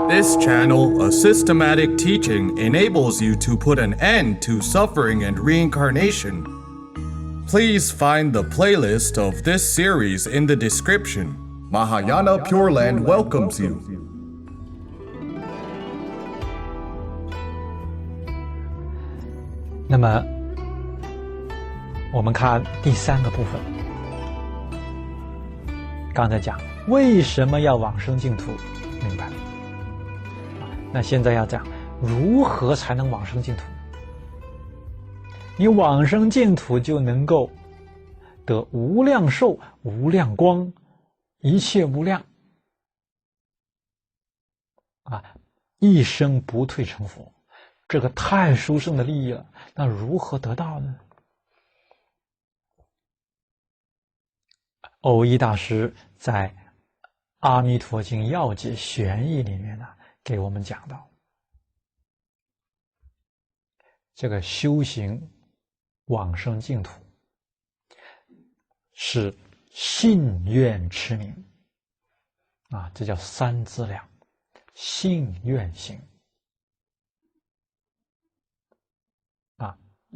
This channel, a systematic teaching, enables you to put an end to suffering and reincarnation. Please find the playlist of this series in the description. Mahayana Pure Land welcomes you. 那么，我们看第三个部分。刚才讲为什么要往生净土，明白了。那现在要讲如何才能往生净土？你往生净土就能够得无量寿、无量光、一切无量一生不退成佛。这个太殊胜的利益了，那如何得到呢？耦一大师在《阿弥陀经要解玄义》里面呢，给我们讲到，这个修行往生净土是信愿持名这叫三资粮，信愿行。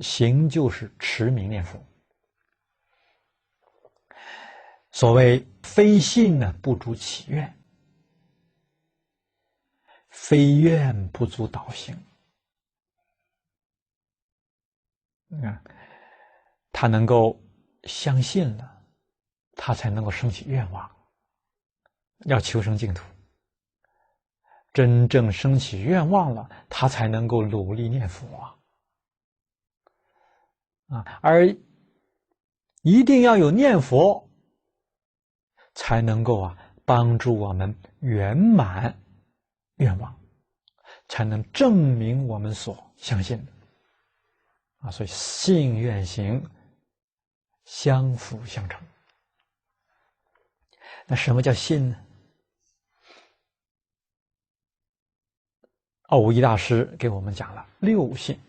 行就是持名念佛。所谓非信呢，不足起愿；非愿不足导行。他能够相信了，他才能够升起愿望，要求生净土。真正升起愿望了，他才能够努力念佛而一定要有念佛，才能够帮助我们圆满愿望，才能证明我们所相信的所以信愿行相辅相成。那什么叫信呢？耦一大师给我们讲了六信。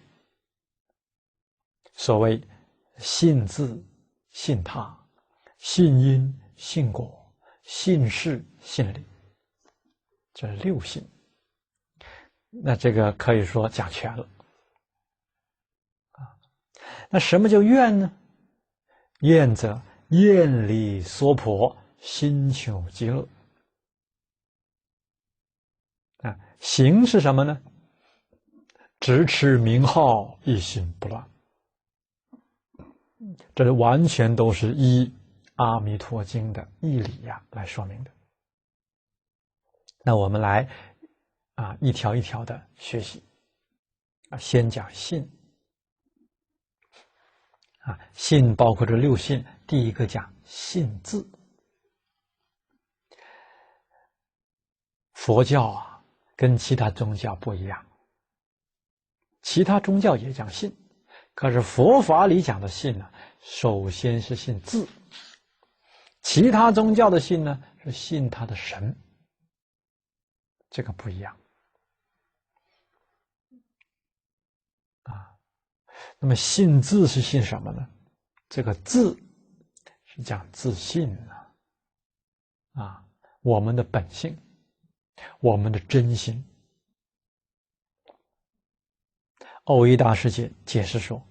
所谓信自、信他、信因、信果、信事、信理，这六信。那这个可以说讲全了那什么叫愿呢？愿则愿力娑婆，心求极乐行是什么呢？直持名号，一心不乱。这完全都是依《阿弥陀经》的义理来说明的。那我们来一条一条的学习先讲信信包括这六信。第一个讲信字。佛教跟其他宗教不一样，其他宗教也讲信，可是佛法里讲的信呢，首先是信字。其他宗教的信呢，是信他的神，这个不一样那么信字是信什么呢？这个字是讲自信我们的本性，我们的真心。耦一大师解释说，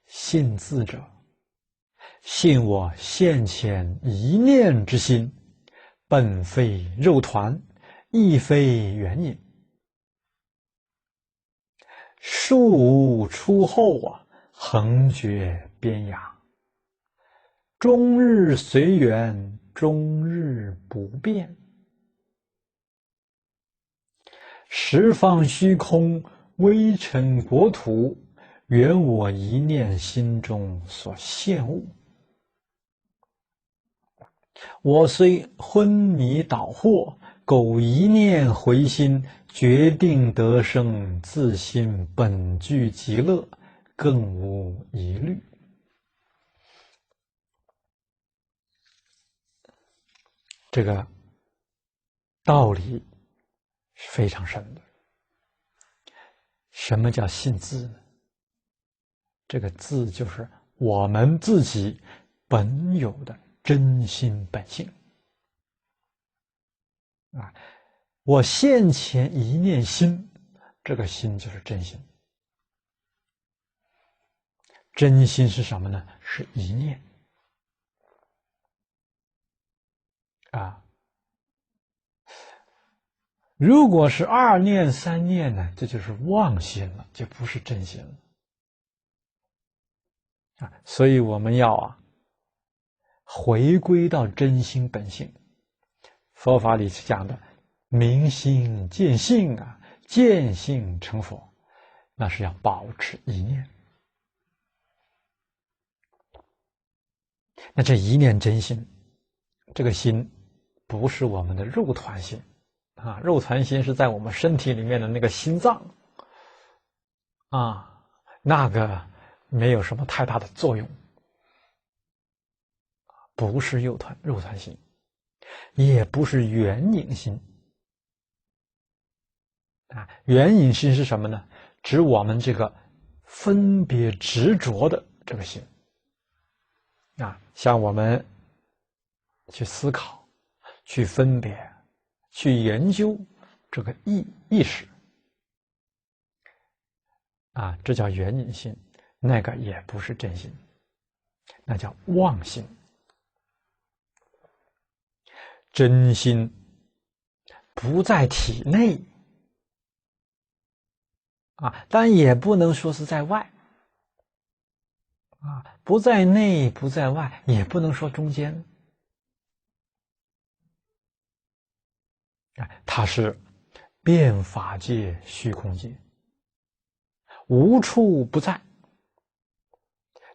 信字者，信我现前一念之心，本非肉团，亦非缘影，树无出后横绝边涯，终日随缘，终日不变，十方虚空，微尘国土，原我一念心中所现物。我虽昏迷倒惑，苟一念回心，决定得生，自心本具极乐，更无疑虑。这个道理是非常深的。什么叫信字呢？这个字就是我们自己本有的真心本性我现前一念心，这个心就是真心。真心是什么呢？是一念啊。如果是二念三念呢，这就是妄心了，就不是真心了啊。所以我们要回归到真心本性。佛法里讲的明心见性见性成佛，那是要保持一念。那这一念真心，这个心不是我们的肉团心肉团心是在我们身体里面的那个心脏那个没有什么太大的作用，不是肉团心，也不是缘影心缘影心是什么呢？指我们这个分别执着的这个心像我们去思考、去分别、去研究这个意识这叫缘影心，那个也不是真心，那叫妄心。真心不在体内但也不能说是在外不在内不在外，也不能说中间它是遍法界虚空界，无处不在。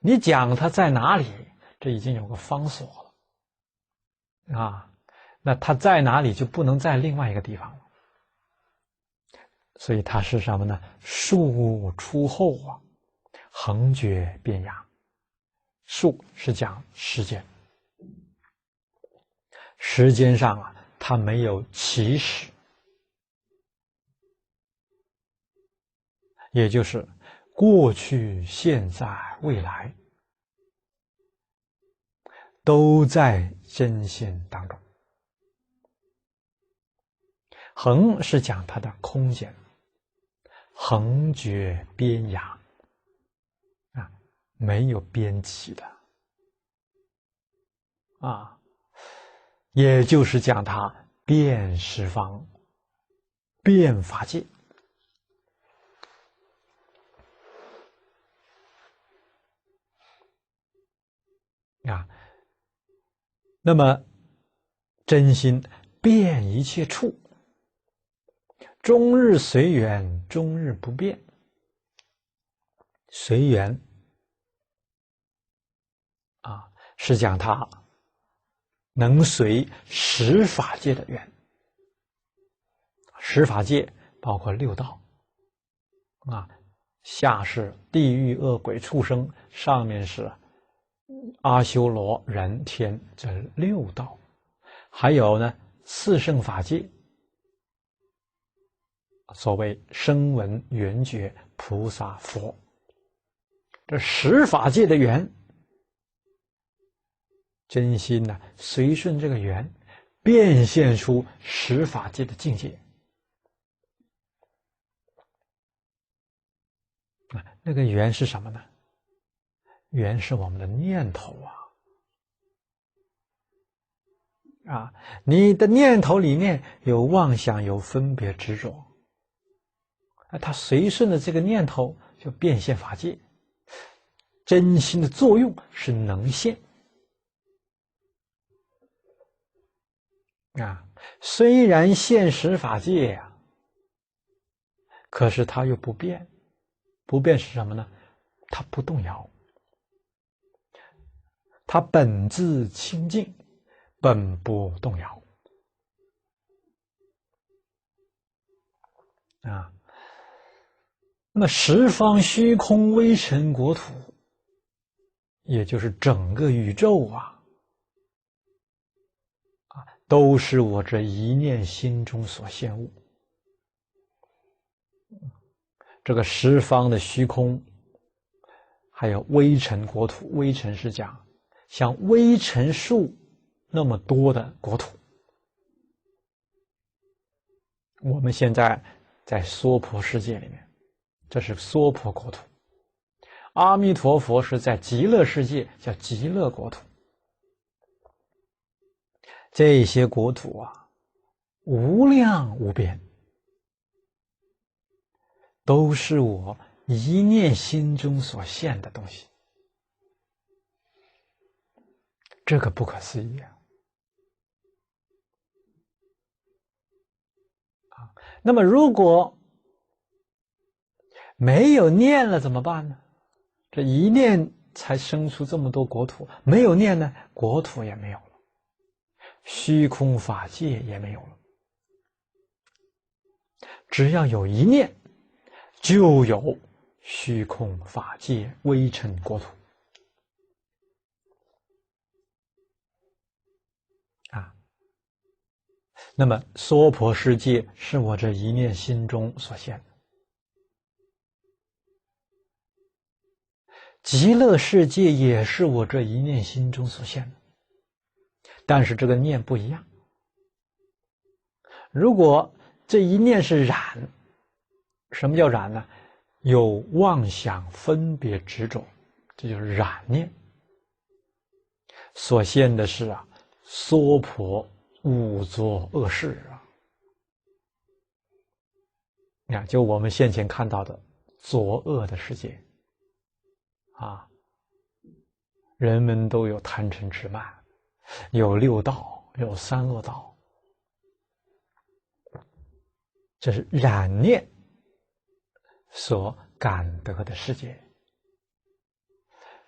你讲它在哪里，这已经有个方所了那它在哪里就不能在另外一个地方了。所以它是什么呢？数出后横绝遍扬。数是讲时间，时间上它没有起始，也就是过去、现在、未来都在真心当中。横是讲它的空间，横绝边涯没有边际的也就是讲它遍十方、遍法界那么真心遍一切处，终日随缘，终日不变。随缘是讲它能随十法界的缘。十法界包括六道下是地狱恶鬼畜生，上面是阿修罗人天，这六道。还有呢四圣法界，所谓声闻缘觉菩萨佛，这十法界的缘，真心随顺这个缘，变现出十法界的境界那个缘是什么呢？缘是我们的念头你的念头里面有妄想，有分别执着它随顺的这个念头就变现法界。真心的作用是能现虽然现实法界可是它又不变。不变是什么呢？它不动摇，它本自清净，本不动摇那么十方虚空微尘国土，也就是整个宇宙都是我这一念心中所现物。这个十方的虚空，还有微尘国土，微尘是讲像微尘数那么多的国土我们现在在娑婆世界里面，这是娑婆国土。阿弥陀佛是在极乐世界，叫极乐国土。这些国土啊，无量无边，都是我一念心中所现的东西，这个不可思议啊！那么如果没有念了怎么办呢？这一念才生出这么多国土，没有念呢，国土也没有了，虚空法界也没有了。只要有一念，就有虚空法界微尘国土啊。那么娑婆世界是我这一念心中所现的，极乐世界也是我这一念心中所现的，但是这个念不一样。如果这一念是染，什么叫染呢？有妄想分别执着，这就是染念。所现的是娑婆五浊恶世啊，就我们先前看到的作恶的世界啊，人们都有贪嗔痴慢，有六道，有三恶道，这是染念所感得的世界。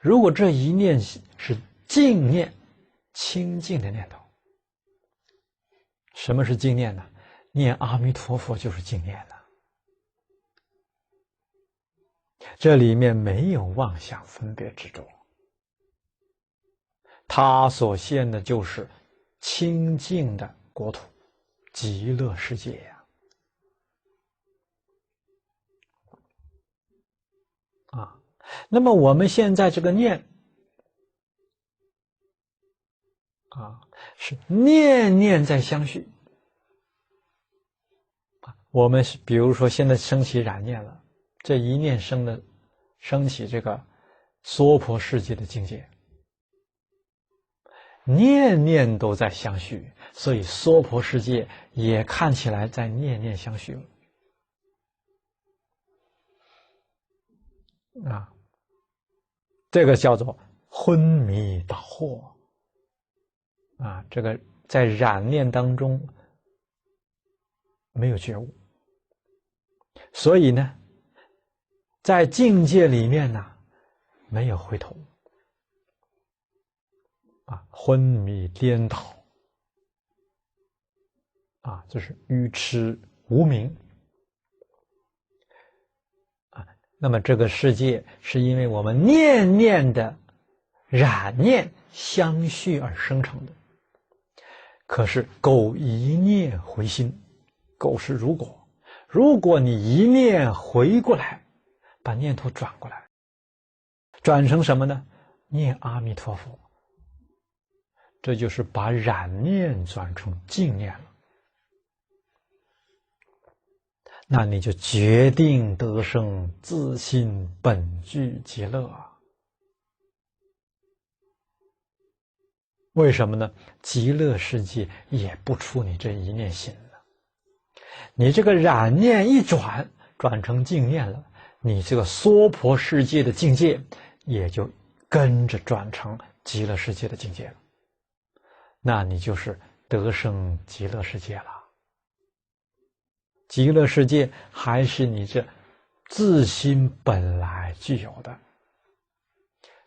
如果这一念是净念，清净的念头，什么是净念呢？念阿弥陀佛就是净念了。这里面没有妄想分别执着，它所现的就是清净的国土，极乐世界呀。那么我们现在这个念是念念在相续。我们是比如说现在升起染念了，这一念升起这个娑婆世界的境界，念念都在相续，所以娑婆世界也看起来在念念相续了这个叫做昏迷导惑这个在染念当中没有觉悟，所以呢在境界里面呢没有回头昏迷颠倒这是愚痴无明那么这个世界是因为我们念念的染念相续而生成的。可是苟一念回心，苟是如果，如果你一念回过来，把念头转过来，转成什么呢？念阿弥陀佛，这就是把染念转成净念了。那你就决定得生自心本具极乐为什么呢？极乐世界也不出你这一念心了，你这个染念一转成净念了，你这个娑婆世界的境界也就跟着转成极乐世界的境界了，那你就是得生极乐世界了。极乐世界还是你这自心本来具有的，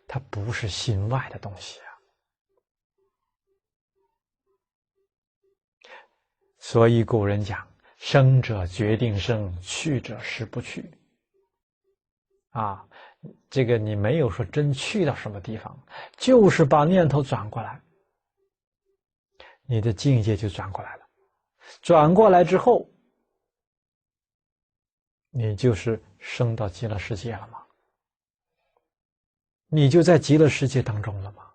它不是心外的东西所以古人讲，生者决定生，去者实不去这个你没有说真去到什么地方，就是把念头转过来，你的境界就转过来了。转过来之后，你就是升到极乐世界了吗？你就在极乐世界当中了吗？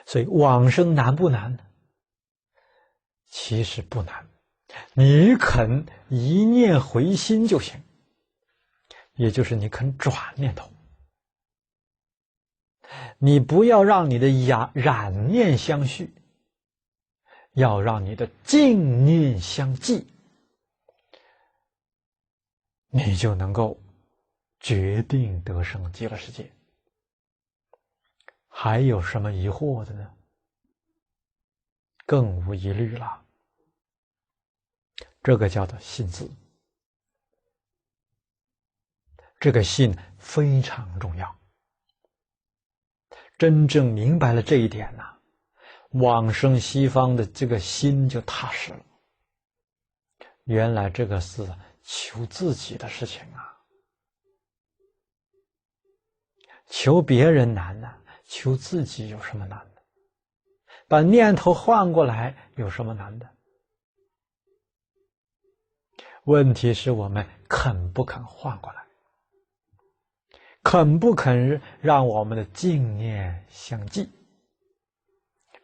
所以往生难不难？其实不难你肯一念回心就行，也就是你肯转念头。你不要让你的染念相续，要让你的净念相继，你就能够决定得生极乐世界。还有什么疑惑的呢？更无疑虑了。这个叫做信字，这个信非常重要。真正明白了这一点呢，往生西方的这个心就踏实了。原来这个是求自己的事情啊，求别人难呢，求自己有什么难的？把念头换过来有什么难的？问题是我们肯不肯换过来，肯不肯让我们的净念相继，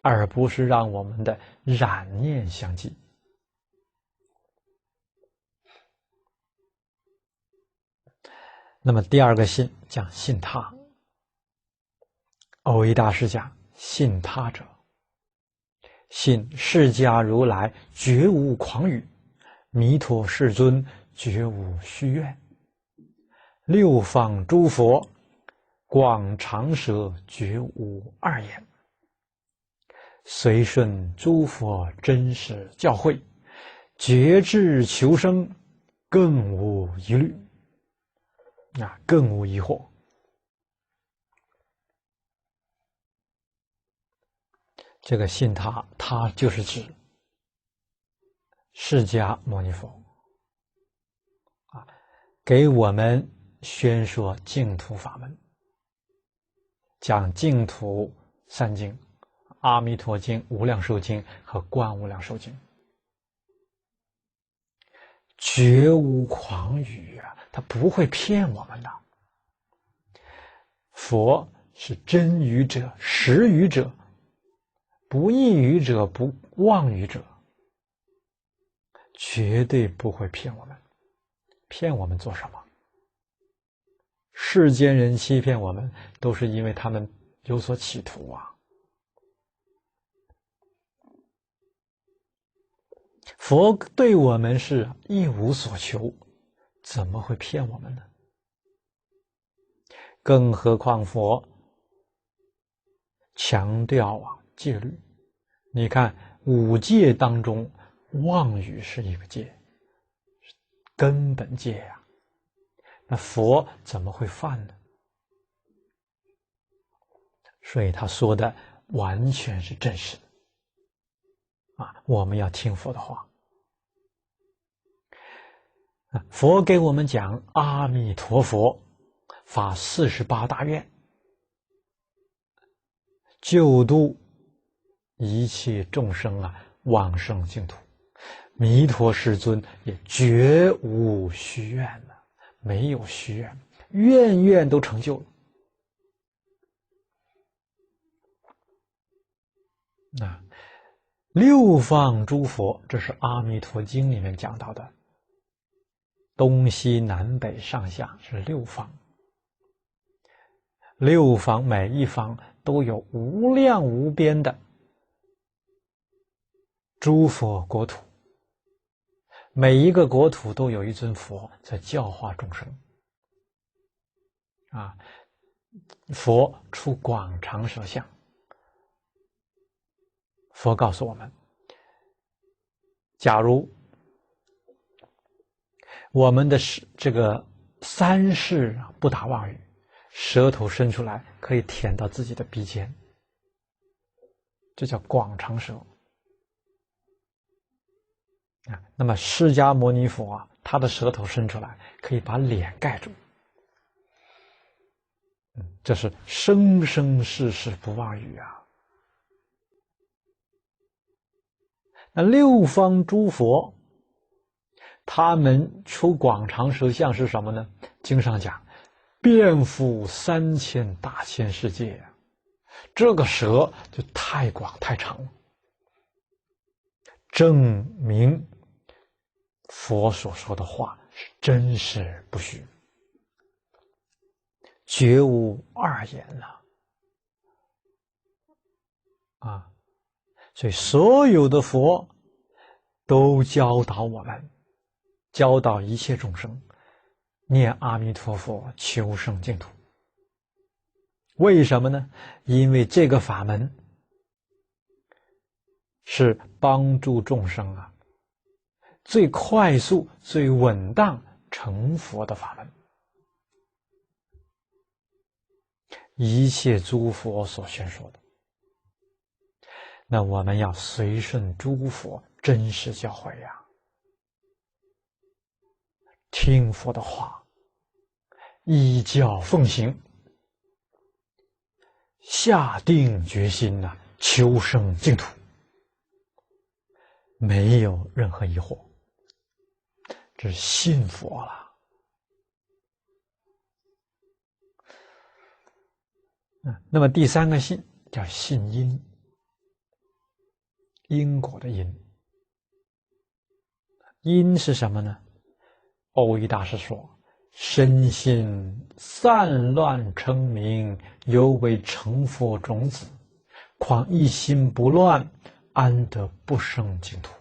而不是让我们的染念相继。那么第二个信讲信他。蕅益大师讲，信他者，信释迦如来绝无诳语，弥陀世尊绝无虚愿，六方诸佛广长舌绝无二言，随顺诸佛真实教诲，决志求生，更无疑虑，更无疑惑。这个信他，他就是指释迦牟尼佛给我们宣说净土法门，讲净土三经：阿弥陀经、无量寿经和观无量寿经。绝无诳语啊，他不会骗我们的。佛是真语者、实语者，不异语者、不妄语者，绝对不会骗我们。骗我们做什么？世间人欺骗我们，都是因为他们有所企图啊。佛对我们是一无所求，怎么会骗我们呢？更何况佛强调戒律。你看五戒当中，妄语是一个戒，根本戒呀。那佛怎么会犯呢？所以他说的完全是真实的我们要听佛的话。佛给我们讲阿弥陀佛发48大愿，救度一切众生往生净土。弥陀世尊也绝无虚愿没有虚愿，愿愿都成就了。六方诸佛，这是阿弥陀经里面讲到的，东西南北上下是六方。六方每一方都有无量无边的诸佛国土，每一个国土都有一尊佛在教化众生佛出广长舌相。佛告诉我们，假如我们的这个三世不打妄语，舌头伸出来可以舔到自己的鼻尖，这叫广长舌那么释迦牟尼佛他的舌头伸出来可以把脸盖住，这是生生世世不妄语那六方诸佛他们出广长舌相是什么呢？经上讲遍覆3000大千世界这个舌就太广太长了，证明佛所说的话是真实不虚，绝无二言呐！所以所有的佛都教导我们，教导一切众生念阿弥陀佛，求生净土。为什么呢？因为这个法门是帮助众生最快速、最稳当成佛的法门。一切诸佛所宣说的，那我们要随顺诸佛真实教诲呀，听佛的话，依教奉行，下定决心求生净土，没有任何疑惑，这是信佛了。那么第三个信叫信因，因果的因。因是什么呢？耦一大师说：身心散乱称名，犹为成佛种子，况一心不乱，安得不生净土？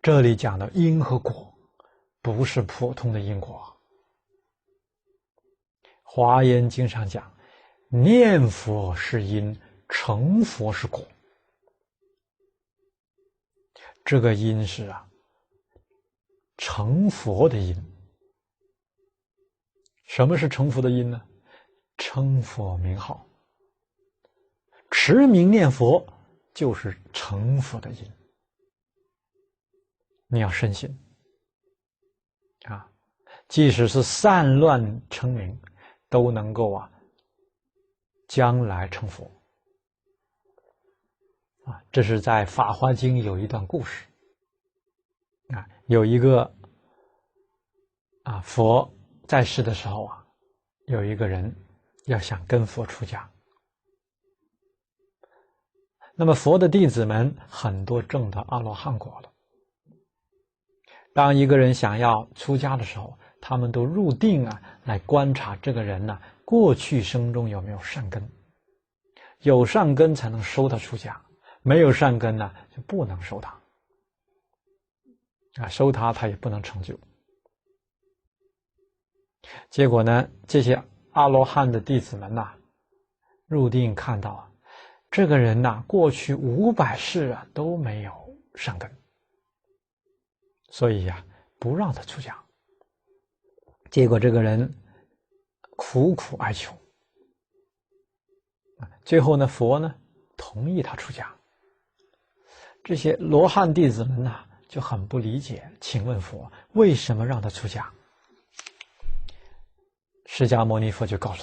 这里讲的因和果不是普通的因果。华严经上讲，念佛是因，成佛是果。这个因是成佛的因。什么是成佛的因呢？称佛名号，持名念佛就是成佛的因。你要深信即使是散乱称名，都能够将来成佛。这是在《法华经》有一段故事有一个佛在世的时候有一个人要想跟佛出家，那么佛的弟子们很多证到阿罗汉果了。当一个人想要出家的时候，他们都入定来观察这个人过去生中有没有善根，有善根才能收他出家，没有善根就不能收他收他也不能成就。结果呢，这些阿罗汉的弟子们入定看到这个人过去500世都没有善根，所以不让他出家。结果这个人苦苦哀求，最后呢，佛同意他出家。这些罗汉弟子们就很不理解，请问佛为什么让他出家？释迦牟尼佛就告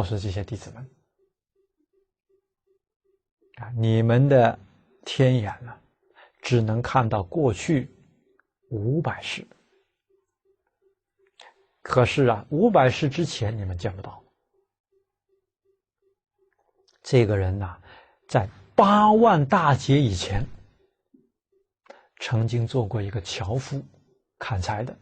诉这些弟子们你们的天眼只能看到过去500世，可是500世之前你们见不到。这个人在8万大劫以前曾经做过一个樵夫，砍柴的。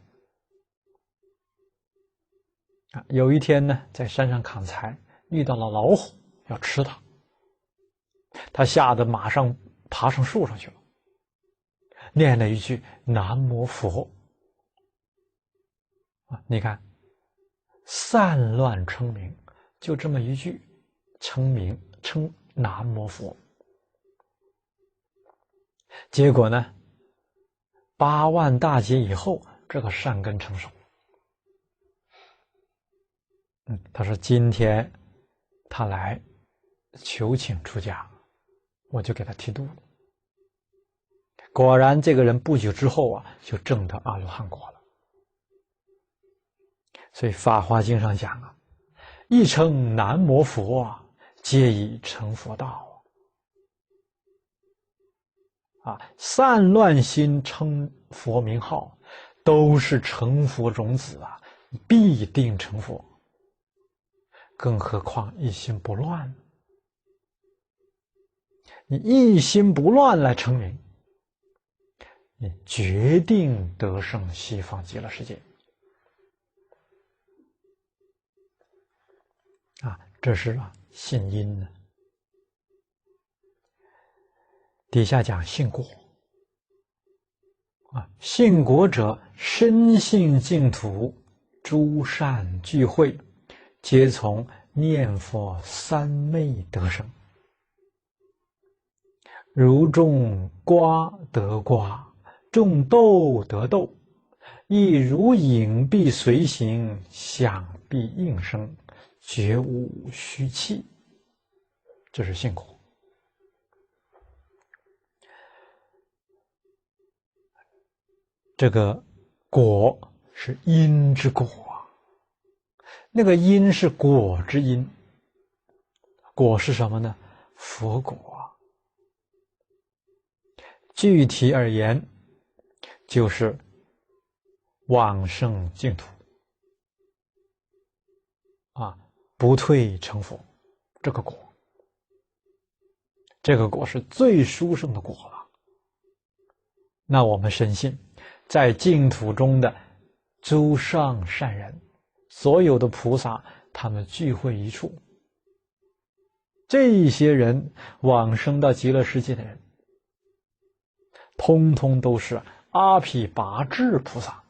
有一天呢，在山上砍柴，遇到了老虎要吃他，他吓得马上爬上树上去了，念了一句南无佛。你看，散乱称名，就这么一句称名，称南无佛。结果呢，8万大劫以后，这个善根成熟。他说今天他来求请出家，我就给他剃度。果然这个人不久之后就证得阿罗汉果了。所以《法华经》上讲一称南无佛皆已成佛道散乱心称佛名号，都是成佛种子必定成佛。更何况一心不乱。你一心不乱来成名，你决定得胜西方极乐世界。这是信因呢。底下讲信果。信果者，深信净土，诸善聚会，皆从念佛三昧得生。如种瓜得瓜，种豆得豆，亦如影必随形，响必应声，绝无虚气。这是信果。这个果是因之果，那个因是果之因。果是什么呢？佛果。具体而言，就是往生净土不退成佛，这个果，这个果是最殊胜的果了。那我们深信，在净土中的诸上善人，所有的菩萨，他们聚会一处，这些人往生到极乐世界的人，通通都是阿毗跋致菩萨，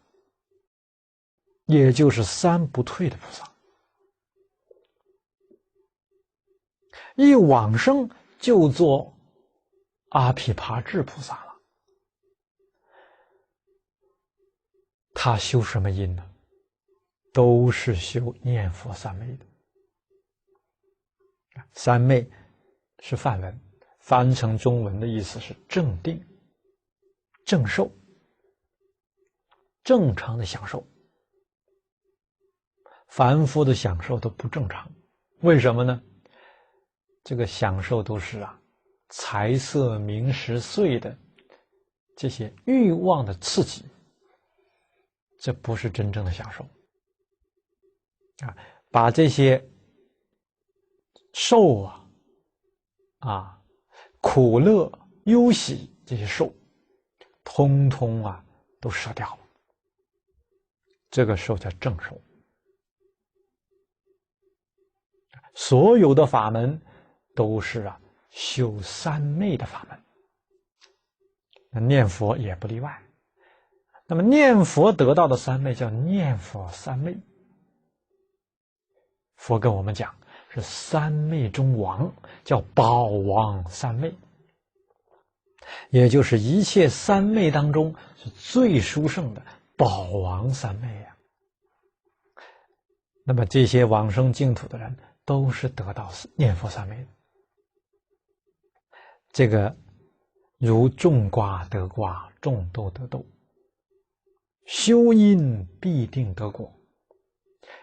也就是三不退的菩萨。一往生就做阿毗跋致菩萨了。他修什么因呢？都是修念佛三昧的。三昧是梵文，翻成中文的意思是正定、正受、正常的享受。凡夫的享受都不正常，为什么呢？这个享受都是财色名食睡的这些欲望的刺激，这不是真正的享受。把这些受苦乐忧喜这些受，通通都舍掉了，这个受叫正受。所有的法门都是修三昧的法门，念佛也不例外。那么念佛得到的三昧叫念佛三昧。佛跟我们讲是三昧中王，叫宝王三昧，也就是一切三昧当中是最殊胜的宝王三昧呀。那么这些往生净土的人都是得到念佛三昧的。这个如种瓜得瓜，种豆得豆，修因必定得果，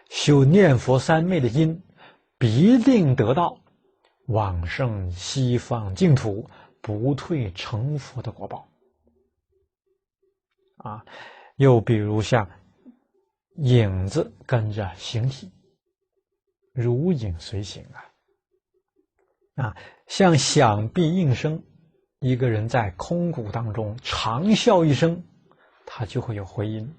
修念佛三昧的因，必定得到往生西方净土，不退成佛的果报。又比如像影子跟着形体，如影随形像响必应声，一个人在空谷当中长啸一声，他就会有回音。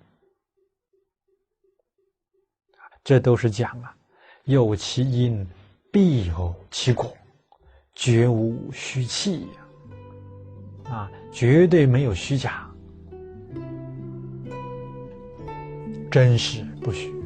这都是讲有其因必有其果，绝无虚气绝对没有虚假，真实不虚。